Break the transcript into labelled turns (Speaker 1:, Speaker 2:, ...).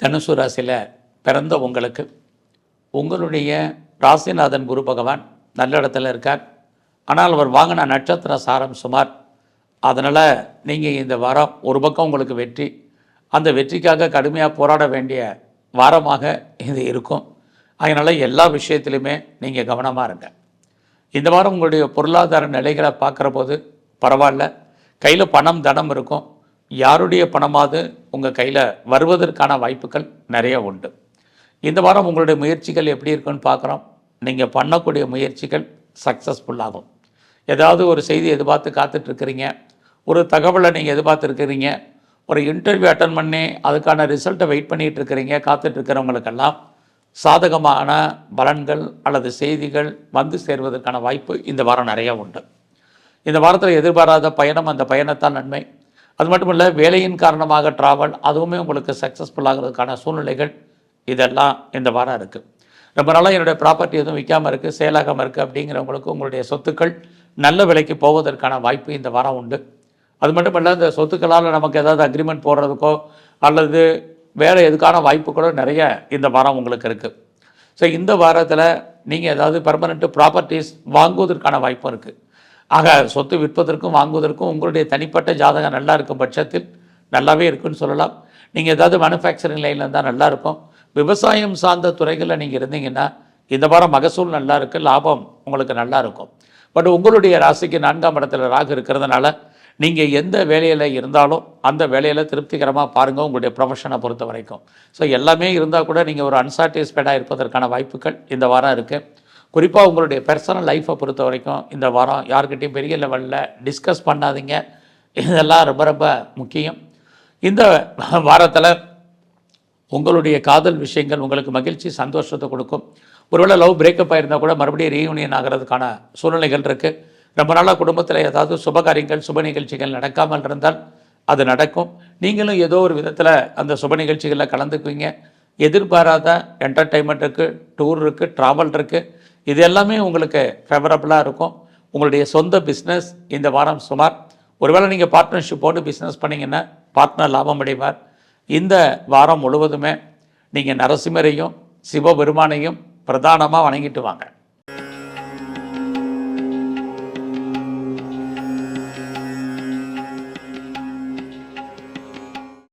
Speaker 1: தனுசு ராசியில் பிறந்த உங்களுக்கு உங்களுடைய ராசிநாதன் குரு பகவான் நல்ல இடத்துல இருக்கார். ஆனால் அவர் வாங்கின நட்சத்திர சாரம் சுமார். அதனால் நீங்கள் இந்த வாரம் ஒரு பக்கம் உங்களுக்கு வெற்றி, அந்த வெற்றிக்காக கடுமையாக போராட வேண்டிய வாரமாக இது இருக்கும். அதனால் எல்லா விஷயத்துலையுமே நீங்கள் கவனமாக இருங்க. இந்த வாரம் உங்களுடைய பொருளாதார நிலைகளை பார்க்குற போது பரவாயில்ல, கையில் பணம் தனம் இருக்கும். யாருடைய பணமாவது உங்கள் கையில் வருவதற்கான வாய்ப்புகள் நிறைய உண்டு. இந்த வாரம் உங்களுடைய முயற்சிகள் எப்படி இருக்குன்னு பார்க்குறோம். நீங்கள் பண்ணக்கூடிய முயற்சிகள் சக்ஸஸ்ஃபுல்லாகும். ஏதாவது ஒரு செய்தி எதிர்பார்த்து காத்துட்ருக்கிறீங்க, ஒரு தகவலை நீங்கள் எதிர்பார்த்துருக்கிறீங்க, ஒரு இன்டர்வியூ அட்டன் பண்ணி அதுக்கான ரிசல்ட்டை வெயிட் பண்ணிகிட்டு இருக்கிறீங்க, காத்துட்ருக்கிறவங்களுக்கெல்லாம் சாதகமான பலன்கள் அல்லது செய்திகள் வந்து சேர்வதற்கான வாய்ப்பு இந்த வாரம் நிறையா உண்டு. இந்த வாரத்தில் எதிர்பாராத பயணம், அந்த பயணத்தால் நன்மை. அது மட்டும் இல்லை, வேலையின் காரணமாக ட்ராவல், அதுவுமே உங்களுக்கு சக்ஸஸ்ஃபுல்லாகிறதுக்கான சூழ்நிலைகள் இதெல்லாம் இந்த வாரம் இருக்குது. ரொம்ப நாளாக என்னுடைய ப்ராப்பர்ட்டி எதுவும் விற்காமல் இருக்குது, சேலாகாமல் இருக்குது அப்படிங்கிறவங்களுக்கு உங்களுடைய சொத்துக்கள் நல்ல விலைக்கு போவதற்கான வாய்ப்பு இந்த வாரம் உண்டு. அது மட்டும் இல்லை, இந்த சொத்துக்களால் நமக்கு ஏதாவது அக்ரிமெண்ட் போடுறதுக்கோ அல்லது வேறு எதுக்கான வாய்ப்புகளோ நிறைய இந்த வாரம் உங்களுக்கு இருக்குது. ஸோ இந்த வாரத்தில் நீங்கள் ஏதாவது பெர்மனெண்ட்டு ப்ராப்பர்ட்டிஸ் வாங்குவதற்கான வாய்ப்பும் இருக்குது. ஆக சொத்து விற்பதற்கும் வாங்குவதற்கும் உங்களுடைய தனிப்பட்ட ஜாதகம் நல்லா இருக்கும் பட்சத்தில் நல்லாவே இருக்குன்னு சொல்லலாம். நீங்கள் ஏதாவது மேனுஃபேக்சரிங் லைனில் இருந்தால் நல்லாயிருக்கும். விவசாயம் சார்ந்த துறைகளில் நீங்கள் இருந்தீங்கன்னா இந்த வாரம் மகசூல் நல்லா இருக்குது, லாபம் உங்களுக்கு நல்லா இருக்கும். பட் உங்களுடைய ராசிக்கு 4ஆம் இடத்துல ராகு இருக்கிறதுனால நீங்கள் எந்த வேலையில் இருந்தாலும் அந்த வேலையில் திருப்திகரமாக பாருங்கள் உங்களுடைய ப்ரொஃபஷனை பொறுத்த வரைக்கும். ஸோ எல்லாமே இருந்தால் கூட நீங்கள் ஒரு அன்சாட்டிஸ்ஃபைடாக இருப்பதற்கான வாய்ப்புகள் இந்த வாரம் இருக்குது. குறிப்பாக உங்களுடைய பர்சனல் லைஃப்பை பொறுத்த வரைக்கும் இந்த வாரம் யார்கிட்டையும் பெரிய லெவலில் டிஸ்கஸ் பண்ணாதீங்க. இதெல்லாம் ரொம்ப ரொம்ப முக்கியம். இந்த வாரத்தில் உங்களுடைய காதல் விஷயங்கள் உங்களுக்கு மகிழ்ச்சி, சந்தோஷத்தை கொடுக்கும். ஒருவேளை லவ் பிரேக்கப் ஆகிருந்தால் கூட மறுபடியும் ரீயூனியன் ஆகிறதுக்கான சூழ்நிலைகள் இருக்குது. ரொம்ப நாளாக குடும்பத்தில் ஏதாவது சுபகாரியங்கள், சுப நிகழ்ச்சிகள் நடக்காமல் இருந்தால் அது நடக்கும். நீங்களும் ஏதோ ஒரு விதத்தில் அந்த சுப நிகழ்ச்சிகளில் கலந்துக்குவீங்க. எதிர்பாராத என்டர்டெயின்மெண்ட் இருக்குது, டூர் இருக்குது, ட்ராவல் இருக்குது. இது எல்லாமே உங்களுக்கு ஃபேவரபுளாக இருக்கும். உங்களுடைய சொந்த பிஸ்னஸ் இந்த வாரம் சுமார். ஒருவேளை நீங்கள் பார்ட்னர்ஷிப்போடு பிஸ்னஸ் பண்ணிங்கன்னா பார்ட்னர் லாபம் அடைவார். இந்த வாரம் முழுவதுமே நீங்கள் நரசிம்மரையும் சிவபெருமானையும் பிரதானமாக வணங்கிட்டு வாங்க.